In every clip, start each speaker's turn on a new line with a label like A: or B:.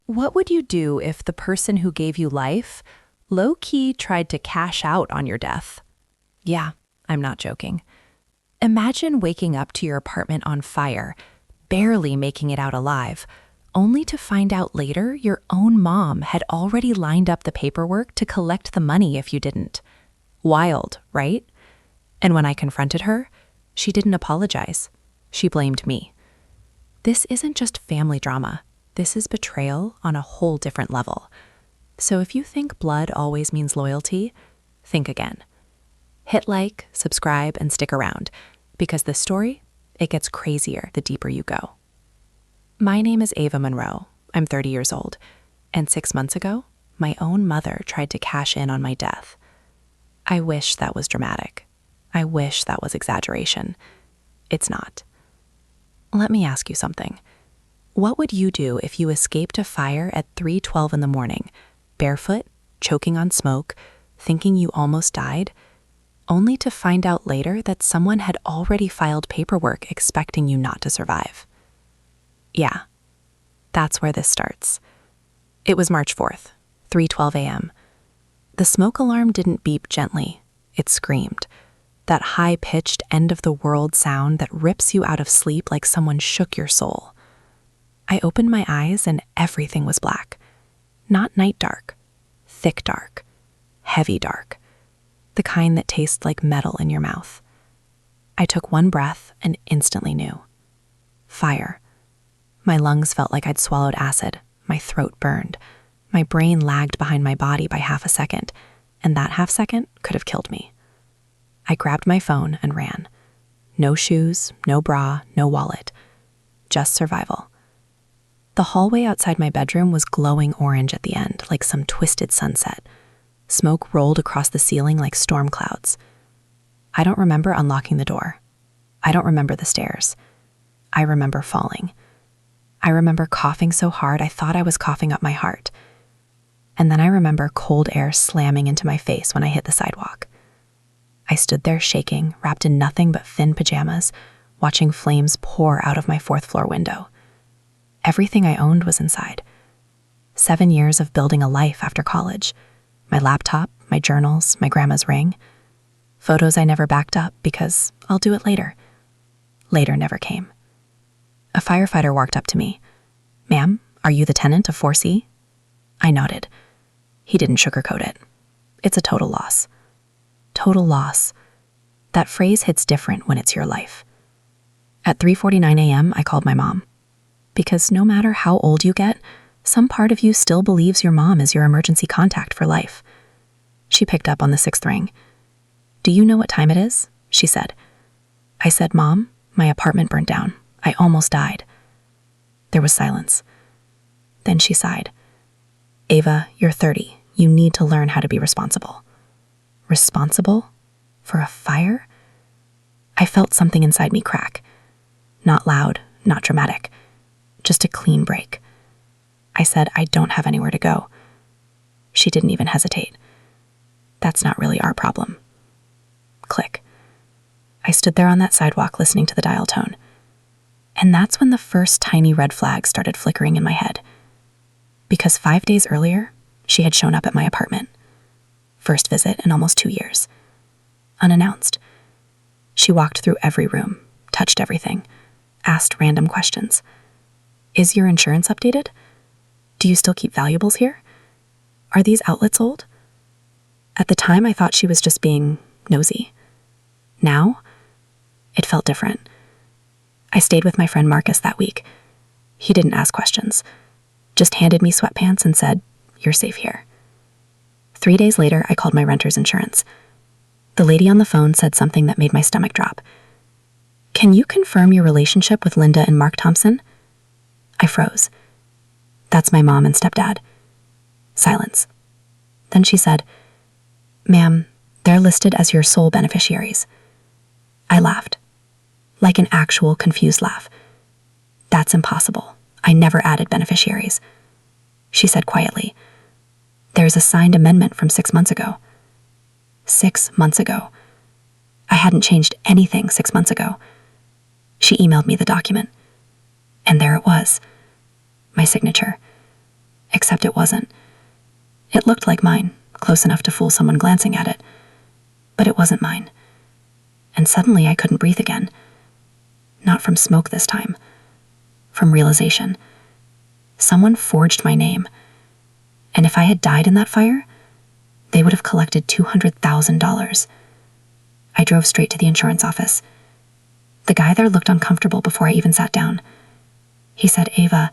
A: What would you do if the person who gave you life low-key tried to cash out on your death? Yeah, I'm not joking. Imagine waking up to your apartment on fire, barely making it out alive, only to find out later your own mom had already lined up the paperwork to collect the money if you didn't. Wild, right? And when I confronted her, she didn't apologize. She blamed me. This isn't just family drama. This is betrayal on a whole different level. So if you think blood always means loyalty, think again. Hit like, subscribe, and stick around, because this story, it gets crazier the deeper you go. My name is Ava Monroe. I'm 30 years old. And 6 months ago, my own mother tried to cash in on my death. I wish that was dramatic. I wish that was exaggeration. It's not. Let me ask you something. What would you do if you escaped a fire at 3:12 in the morning, barefoot, choking on smoke, thinking you almost died, only to find out later that someone had already filed paperwork expecting you not to survive? Yeah, that's where this starts. It was March 4th, 3:12 a.m. The smoke alarm didn't beep gently, it screamed. That high-pitched end-of-the-world sound that rips you out of sleep like someone shook your soul. I opened my eyes and everything was black. Not night dark, thick dark, heavy dark, the kind that tastes like metal in your mouth. I took one breath and instantly knew. Fire. My lungs felt like I'd swallowed acid, my throat burned, my brain lagged behind my body by half a second, and that half second could have killed me. I grabbed my phone and ran. No shoes, no bra, no wallet. Just survival. The hallway outside my bedroom was glowing orange at the end, like some twisted sunset. Smoke rolled across the ceiling like storm clouds. I don't remember unlocking the door. I don't remember the stairs. I remember falling. I remember coughing so hard I thought I was coughing up my heart. And then I remember cold air slamming into my face when I hit the sidewalk. I stood there shaking, wrapped in nothing but thin pajamas, watching flames pour out of my 4th-floor window. Everything I owned was inside. 7 years of building a life after college. My laptop, my journals, my grandma's ring. Photos I never backed up because I'll do it later. Later never came. A firefighter walked up to me. "Ma'am, are you the tenant of 4C?" I nodded. He didn't sugarcoat it. It's a total loss. Total loss. That phrase hits different when it's your life. At 3:49 a.m., I called my mom. Because no matter how old you get, some part of you still believes your mom is your emergency contact for life. She picked up on the 6th ring. "Do you know what time it is?" she said. I said, "Mom, my apartment burned down. I almost died." There was silence. Then she sighed. "Ava, you're 30. You need to learn how to be responsible." Responsible? For a fire? I felt something inside me crack. Not loud, not dramatic. Just a clean break. I said, "I don't have anywhere to go." She didn't even hesitate. "That's not really our problem." Click. I stood there on that sidewalk listening to the dial tone. And that's when the first tiny red flag started flickering in my head. Because 5 days earlier, she had shown up at my apartment. First visit in almost 2 years. Unannounced. She walked through every room, touched everything, asked random questions. "Is your insurance updated? Do you still keep valuables here? Are these outlets old?" At the time, I thought she was just being nosy. Now, it felt different. I stayed with my friend Marcus that week. He didn't ask questions, just handed me sweatpants and said, "You're safe here." 3 days later, I called my renter's insurance. The lady on the phone said something that made my stomach drop. "Can you confirm your relationship with Linda and Mark Thompson?" I froze. "That's my mom and stepdad." Silence. Then she said, "Ma'am, they're listed as your sole beneficiaries." I laughed. Like an actual confused laugh. "That's impossible. I never added beneficiaries." She said quietly, "There's a signed amendment from 6 months ago." 6 months ago. I hadn't changed anything 6 months ago. She emailed me the document. And there it was. My signature.
B: except it wasn't. It looked like mine, close enough to fool someone glancing at it, but it wasn't mine. And suddenly I couldn't breathe again. Not from smoke this time. From realization. Someone forged my name. And if I had died in that fire, they would have collected $200,000. I drove straight to the insurance office. The guy there looked uncomfortable before I even sat down. He said, "Ava,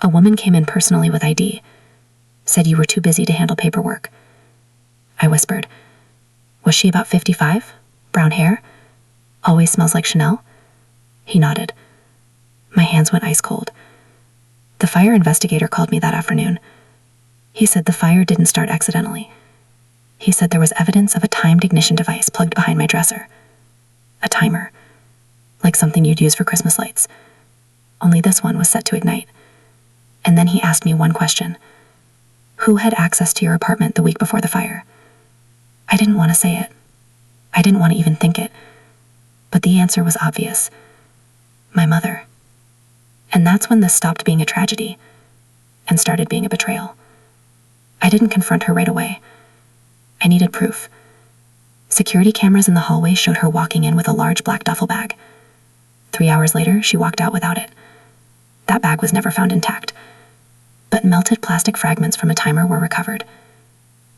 B: a woman came in personally with ID. Said you were too busy to handle paperwork." I whispered, "Was she about 55? Brown hair? Always smells like Chanel?" He nodded. My hands went ice cold. The fire investigator called me that afternoon. He said the fire didn't start accidentally. He said there was evidence of a timed ignition device plugged behind my dresser. A timer. Like something you'd use for Christmas lights. Only this one was set to ignite. And then he asked me one question. Who had access to your apartment the week before the fire? I didn't want to say it. I didn't want to even think it. But the answer was obvious. My mother. And that's when this stopped being a tragedy and started being a betrayal. I didn't confront her right away. I needed proof. Security cameras in the hallway showed her walking in with a large black duffel bag. 3 hours later, she walked out without it. That bag was never found intact, but melted plastic fragments from a timer were recovered.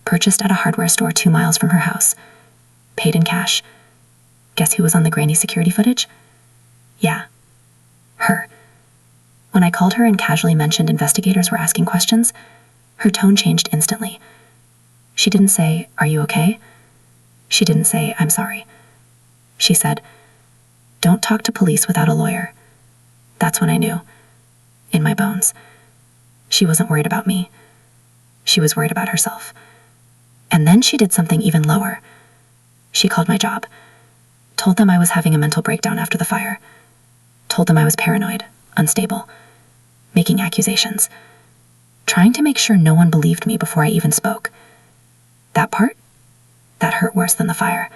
B: Purchased at a hardware store 2 miles from her house. Paid in cash. Guess who was on the grainy security footage? Yeah. Her. When I called her and casually mentioned investigators were asking questions, her tone changed instantly. She didn't say, "Are you okay?" She didn't say, "I'm sorry." She said, "Don't talk to police without a lawyer." That's when I knew. In my bones. She wasn't worried about me. She was worried about herself. And then she did something even lower. She called my job. Told them I was having a mental breakdown after the fire. Told them I was paranoid, unstable, making accusations, trying to make sure no one believed me before I even spoke. That part? That hurt worse than the fire.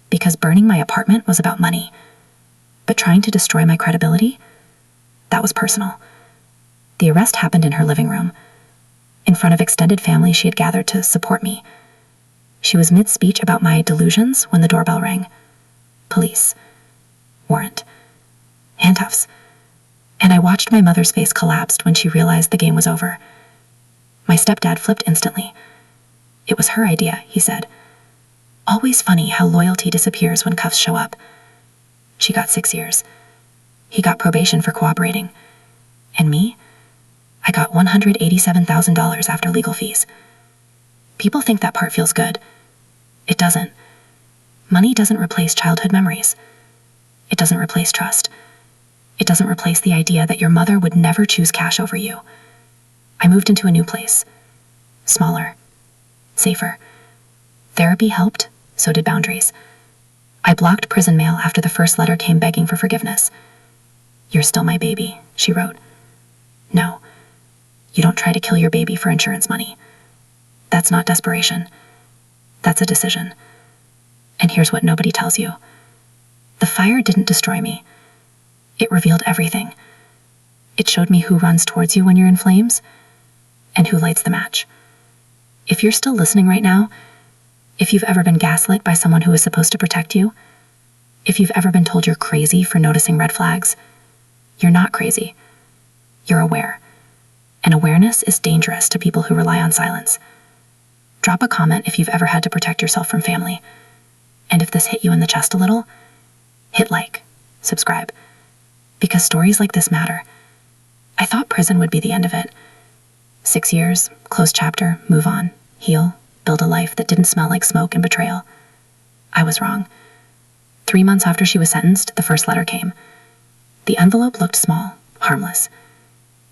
B: Because burning my apartment was about money. But trying to destroy my credibility? That was personal. The arrest happened in her living room, in front of extended family she had gathered to support me. She was mid-speech about my delusions when the doorbell rang. Police. Warrant. Handcuffs. And I watched my mother's face collapse when she realized the game was over. My stepdad flipped instantly. It was her idea, he said. Always funny how loyalty disappears when cuffs show up. She got 6 years. He got probation for cooperating. And me? I got $187,000 after legal fees. People think that part feels good. It doesn't. Money doesn't replace childhood memories. It doesn't replace trust. It doesn't replace the idea that your mother would never choose cash over you. I moved into a new place. Smaller. Safer. Therapy helped, so did boundaries. I blocked prison mail after the first letter came begging for forgiveness. "You're still my baby," she wrote. No. You don't try to kill your baby for insurance money. That's not desperation. That's a decision. And here's what nobody tells you. The fire didn't destroy me. It revealed everything. It showed me who runs towards you when you're in flames, and who lights the match. If you're still listening right now, if you've ever been gaslit by someone who is supposed to protect you, if you've ever been told you're crazy for noticing red flags, you're not crazy. You're aware. And awareness is dangerous to people who rely on silence. Drop a comment if you've ever had to protect yourself from family. And if this hit you in the chest a little, hit like, subscribe. Because stories like this matter. I thought prison would be the end of it. 6 years, close chapter, move on, heal, build a life that didn't smell like smoke and betrayal. I was wrong. 3 months after she was sentenced, the first letter came. The envelope looked small, harmless.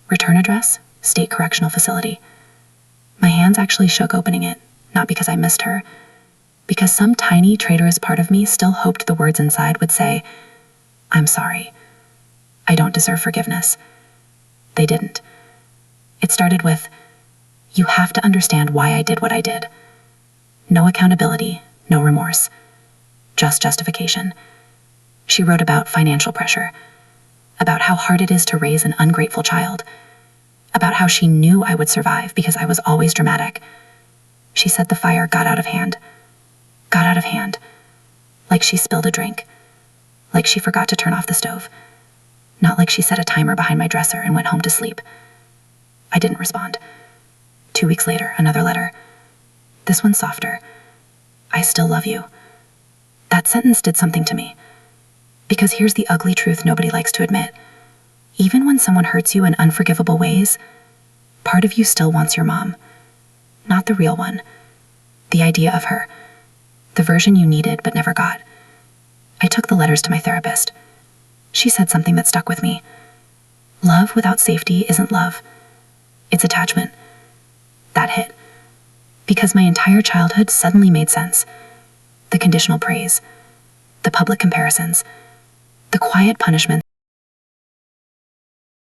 B: Return address, State Correctional Facility. My hands actually shook opening it, not because I missed her, because some tiny, traitorous part of me still hoped the words inside would say, "I'm sorry. I don't deserve forgiveness." They didn't. It started with, "You have to understand why I did what I did." No accountability, no remorse. Just justification. She wrote about financial pressure, about how hard it is to raise an ungrateful child, about how she knew I would survive because I was always dramatic. She said the fire got out of hand. Got out of hand. Like she spilled a drink. Like she forgot to turn off the stove. Not like she set a timer behind my dresser and went home to sleep. I didn't respond. 2 weeks later, another letter. This one's softer. I still love you. That sentence did something to me. Because here's the ugly truth nobody likes to admit. Even when someone hurts you in unforgivable ways, part of you still wants your mom. Not the real one. The idea of her. The version you needed but never got. I took the letters to my therapist. She said something that stuck with me. Love without safety isn't love. It's attachment. That hit. Because my entire childhood suddenly made sense. The conditional praise. The public comparisons. The quiet punishment